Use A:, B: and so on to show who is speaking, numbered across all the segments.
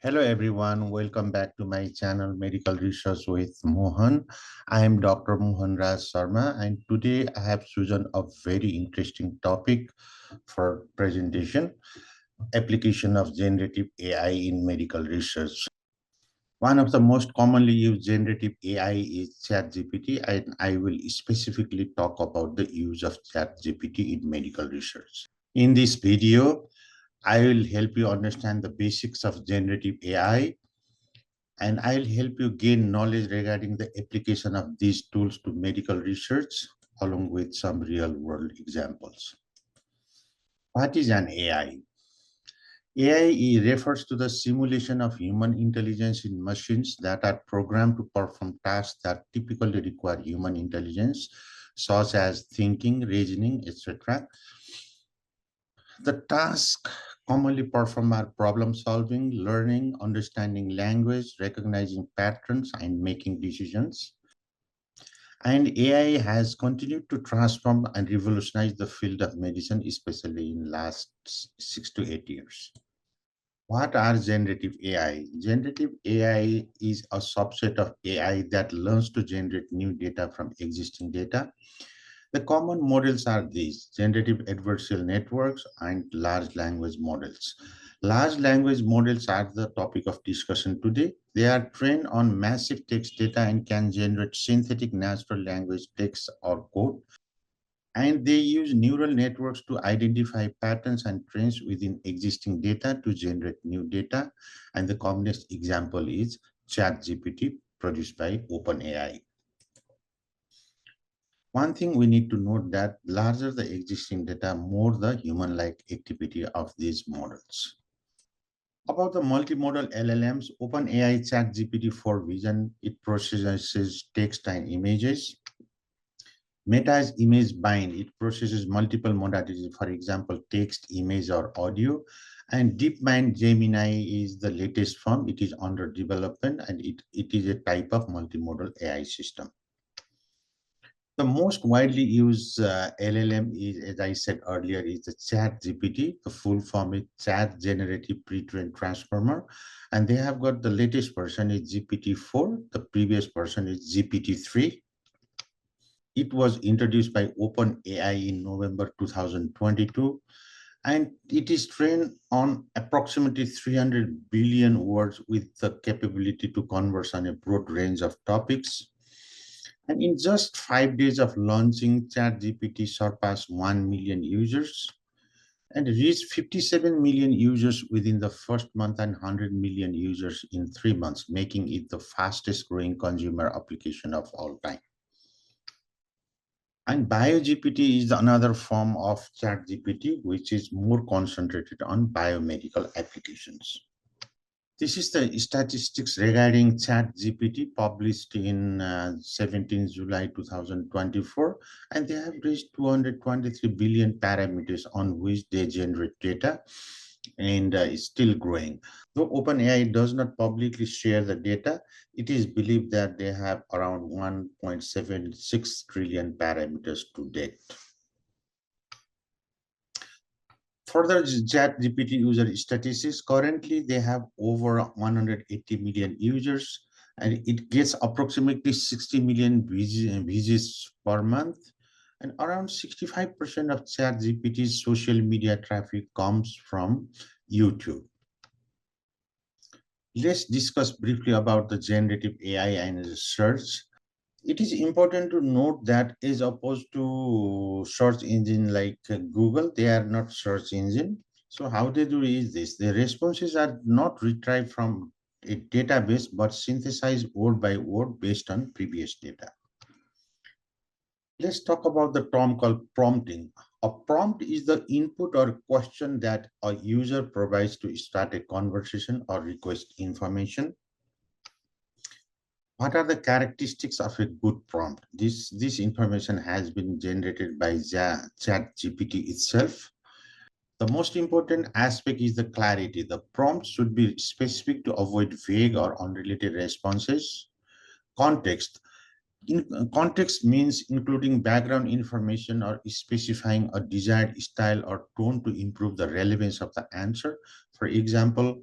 A: Hello everyone, welcome back to my channel Medical Research with Mohan. I am Dr. Mohan Raj Sharma and today I have chosen a very interesting topic for presentation, application of generative AI in medical research. One of the most commonly used generative AI is ChatGPT and I will specifically talk about the use of ChatGPT in medical research. In this video, I will help you understand the basics of generative AI and I'll help you gain knowledge regarding the application of these tools to medical research along with some real world examples. What is an AI? AI refers to the simulation of human intelligence in machines that are programmed to perform tasks that typically require human intelligence, such as thinking, reasoning, etc. The tasks commonly performed are problem solving, learning, understanding language, recognizing patterns, and making decisions. And AI has continued to transform and revolutionize the field of medicine, especially in last 6 to 8 years. What are generative AI? Generative AI is a subset of AI that learns to generate new data from existing data. The common models are these: generative adversarial networks and large language models. Large language models are the topic of discussion today. They are trained on massive text data and can generate synthetic natural language text or code. And they use neural networks to identify patterns and trends within existing data to generate new data. And the commonest example is ChatGPT produced by OpenAI. One thing we need to note that larger the existing data, more the human-like activity of these models. About the multimodal LLMs, OpenAI ChatGPT-4 Vision, it processes text and images. Meta's image bind, it processes multiple modalities, for example, text, image, or audio. And DeepMind Gemini is the latest form. It is under development and it is a type of multimodal AI system. The most widely used LLM is, as I said earlier, is the ChatGPT. The full form is Chat Generative Pre-trained Transformer. And they have got the latest version is GPT-4. The previous version is GPT-3. It was introduced by OpenAI in November 2022. And it is trained on approximately 300 billion words with the capability to converse on a broad range of topics. And in just 5 days of launching, ChatGPT surpassed 1 million users and reached 57 million users within the first month and 100 million users in 3 months, making it the fastest growing consumer application of all time. And BioGPT is another form of ChatGPT, which is more concentrated on biomedical applications. This is the statistics regarding ChatGPT published in 17 July 2024, and they have reached 223 billion parameters on which they generate data, and is still growing. Though OpenAI does not publicly share the data, it is believed that they have around 1.76 trillion parameters to date. Further ChatGPT user statistics, currently they have over 180 million users and it gets approximately 60 million visits per month. And around 65% of ChatGPT's social media traffic comes from YouTube. Let's discuss briefly about the generative AI and research. It is important to note that as opposed to search engine like Google, they are not search engine. So how they do is this: the responses are not retrieved from a database, but synthesized word by word based on previous data. Let's talk about the term called prompting. A prompt is the input or question that a user provides to start a conversation or request information. What are the characteristics of a good prompt? This information has been generated by ChatGPT itself. The most important aspect is the clarity. The prompt should be specific to avoid vague or unrelated responses. Context. Context means including background information or specifying a desired style or tone to improve the relevance of the answer. For example,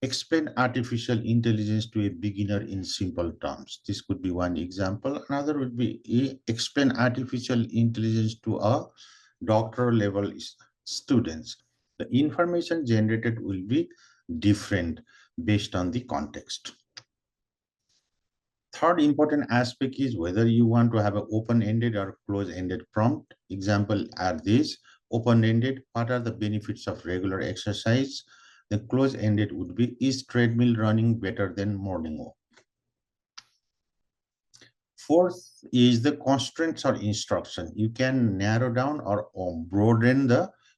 A: explain artificial intelligence to a beginner in simple terms. This could be one example. Another would be explain artificial intelligence to a doctoral level students. The information generated will be different based on the context. Third important aspect is whether you want to have an open-ended or close-ended prompt. Example are these: open-ended, what are the benefits of regular exercise? The close-ended would be, is treadmill running better than morning walk? Fourth is the constraints or instruction. You can narrow down or broaden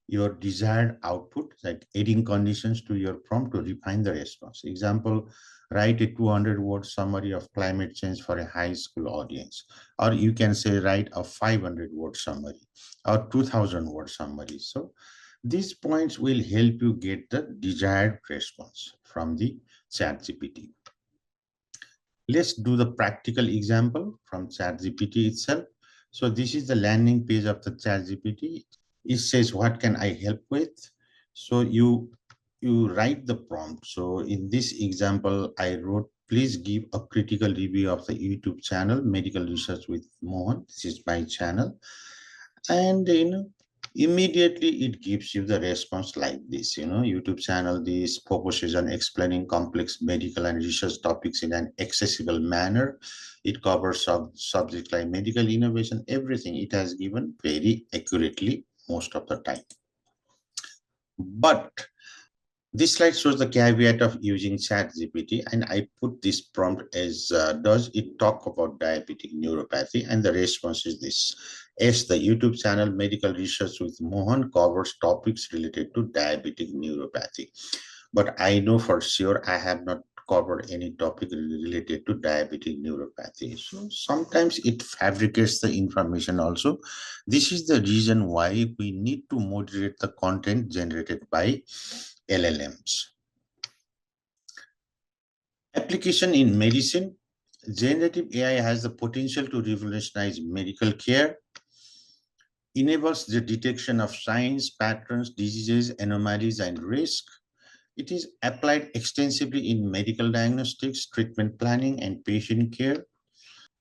A: your desired output, like adding conditions to your prompt to refine the response. Example, write a 200-word summary of climate change for a high school audience. Or you can say write a 500-word summary or 2,000-word summary. So these points will help you get the desired response from the ChatGPT. Let's do the practical example from ChatGPT itself. So this is the landing page of the ChatGPT. It says, what can I help with? So you write the prompt. So in this example, I wrote, please give a critical review of the YouTube channel, Medical Research with Mohan. This is my channel. And immediately it gives you the response like this. YouTube channel, this focuses on explaining complex medical and research topics in an accessible manner. It covers subjects like medical innovation, everything. It has given very accurately most of the time. But this slide shows the caveat of using ChatGPT, and I put this prompt as, does it talk about diabetic neuropathy? And the response is this. Yes, the YouTube channel Medical Research with Mohan covers topics related to diabetic neuropathy. But I know for sure I have not covered any topic related to diabetic neuropathy. So sometimes it fabricates the information also. This is the reason why we need to moderate the content generated by LLMs. Application in medicine. Generative AI has the potential to revolutionize medical care, enables the detection of signs, patterns, diseases, anomalies, and risk. It is applied extensively in medical diagnostics, treatment planning, and patient care.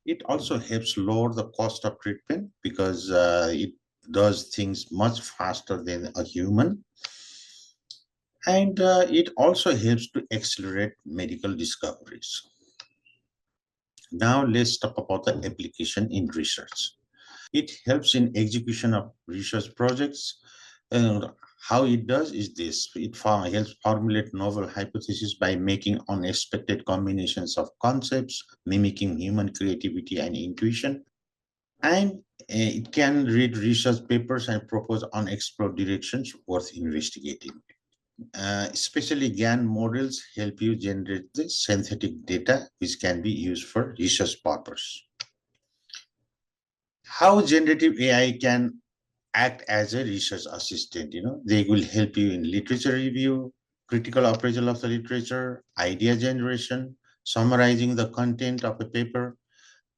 A: It also helps lower the cost of treatment because it does things much faster than a human. And it also helps to accelerate medical discoveries. Now let's talk about the application in research. It helps in execution of research projects. And how it does is this. It helps formulate novel hypotheses by making unexpected combinations of concepts, mimicking human creativity and intuition. And it can read research papers and propose unexplored directions worth investigating. Especially GAN models help you generate the synthetic data which can be used for research purpose. How generative AI can act as a research assistant? They will help you in literature review, critical appraisal of the literature, idea generation, summarizing the content of a paper.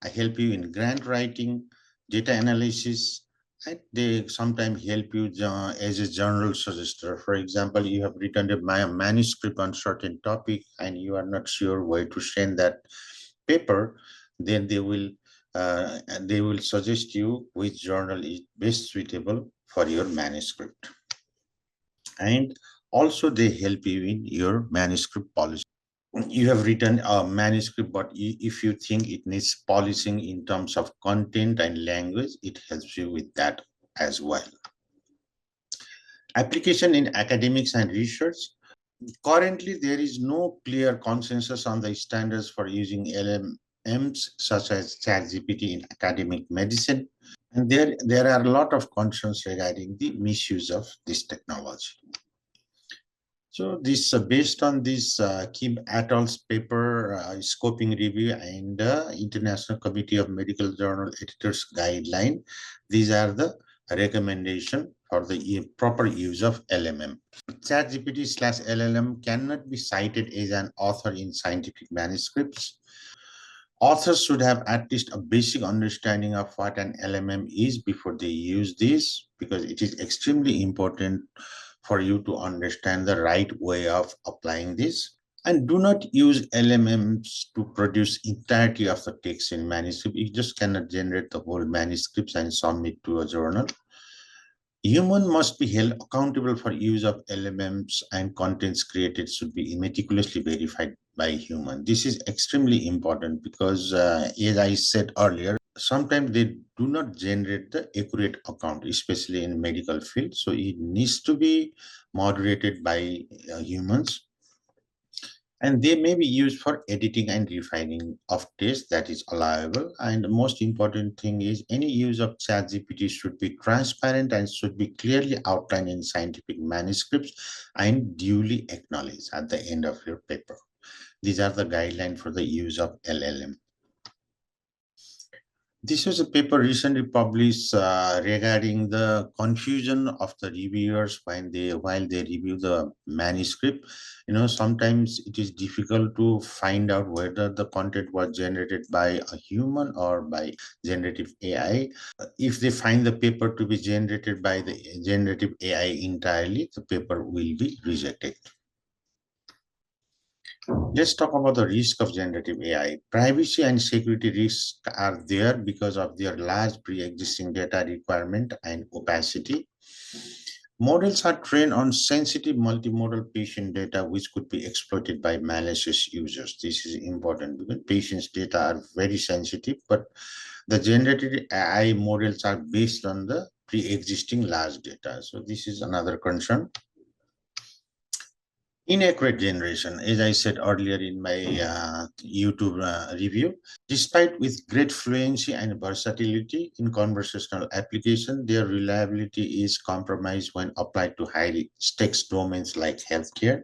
A: I help you in grant writing, data analysis, and they sometimes help you as a journal suggester. For example, you have written a manuscript on certain topic and you are not sure where to send that paper, then they will suggest you which journal is best suitable for your manuscript. And also they help you in your manuscript policy. You have written a manuscript, but if you think it needs polishing in terms of content and language, it helps you with that as well. Application in academics and research. Currently, there is no clear consensus on the standards for using LMMs such as ChatGPT in academic medicine. And there are a lot of concerns regarding the misuse of this technology. So this based on this Kim et al.'s paper, scoping review, and International Committee of Medical Journal Editors Guideline, these are the recommendation for the proper use of LMM. ChatGPT/LLM cannot be cited as an author in scientific manuscripts. Authors should have at least a basic understanding of what an LMM is before they use this, because it is extremely important for you to understand the right way of applying this. And do not use LMMs to produce entirety of the text in manuscript. You just cannot generate the whole manuscripts and submit to a journal. Human must be held accountable for use of LMMs, and contents created should be meticulously verified by human. This is extremely important because, as I said earlier, sometimes they do not generate the accurate account, especially in medical field. So it needs to be moderated by humans, and they may be used for editing and refining of text, that is allowable. And the most important thing is any use of ChatGPT should be transparent and should be clearly outlined in scientific manuscripts and duly acknowledged at the end of your paper. These are the guidelines for the use of LLM. This was a paper recently published regarding the confusion of the reviewers while they review the manuscript. Sometimes it is difficult to find out whether the content was generated by a human or by generative AI. If they find the paper to be generated by the generative AI entirely, the paper will be rejected. Let's talk about the risk of generative AI. Privacy and security risks are there because of their large pre-existing data requirement and opacity. Models are trained on sensitive multimodal patient data, which could be exploited by malicious users. This is important because patients' data are very sensitive, but the generative AI models are based on the pre-existing large data. So this is another concern. Inaccurate generation, as I said earlier in my YouTube review, despite with great fluency and versatility in conversational application, their reliability is compromised when applied to high stakes domains like healthcare.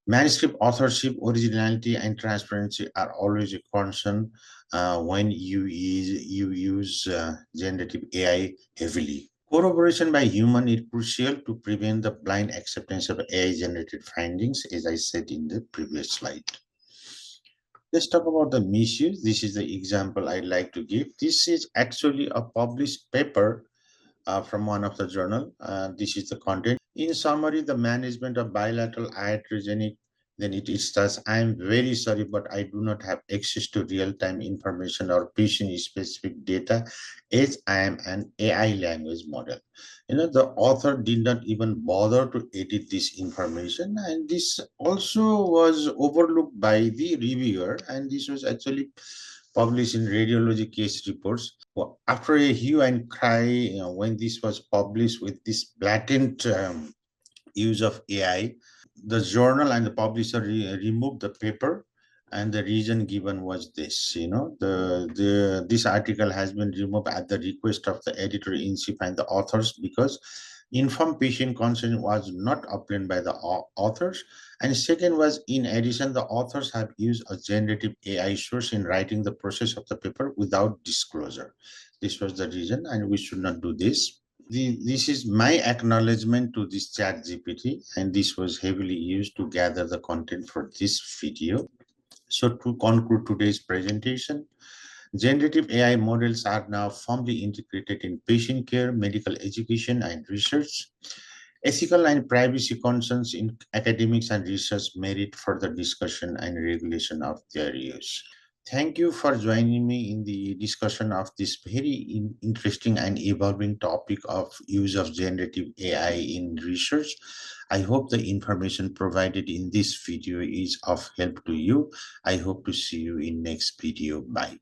A: Manuscript authorship, originality, and transparency are always a concern when you use generative AI heavily. Corroboration by human is crucial to prevent the blind acceptance of AI-generated findings, as I said in the previous slide. Let's talk about the misuse. This is the example I'd like to give. This is actually a published paper from one of the journal. This is the content. In summary, the management of bilateral iatrogenic, then it says, I am very sorry, but I do not have access to real-time information or patient-specific data as I am an AI language model. The author did not even bother to edit this information, and this also was overlooked by the reviewer, and this was actually published in radiology case reports. Well, after a hue and cry, when this was published with this blatant use of AI, the journal and the publisher removed the paper, and the reason given was this. This article has been removed at the request of the editor-in-chief and the authors because informed patient consent was not obtained by the authors. And second was, in addition, the authors have used a generative AI source in writing the process of the paper without disclosure. This was the reason, and we should not do this. This is my acknowledgement to this chat GPT, and this was heavily used to gather the content for this video. So to conclude today's presentation, generative AI models are now firmly integrated in patient care, medical education, and research. Ethical and privacy concerns in academics and research merit further discussion and regulation of their use. Thank you for joining me in the discussion of this very interesting and evolving topic of use of generative AI in research. I hope the information provided in this video is of help to you. I hope to see you in next video. Bye.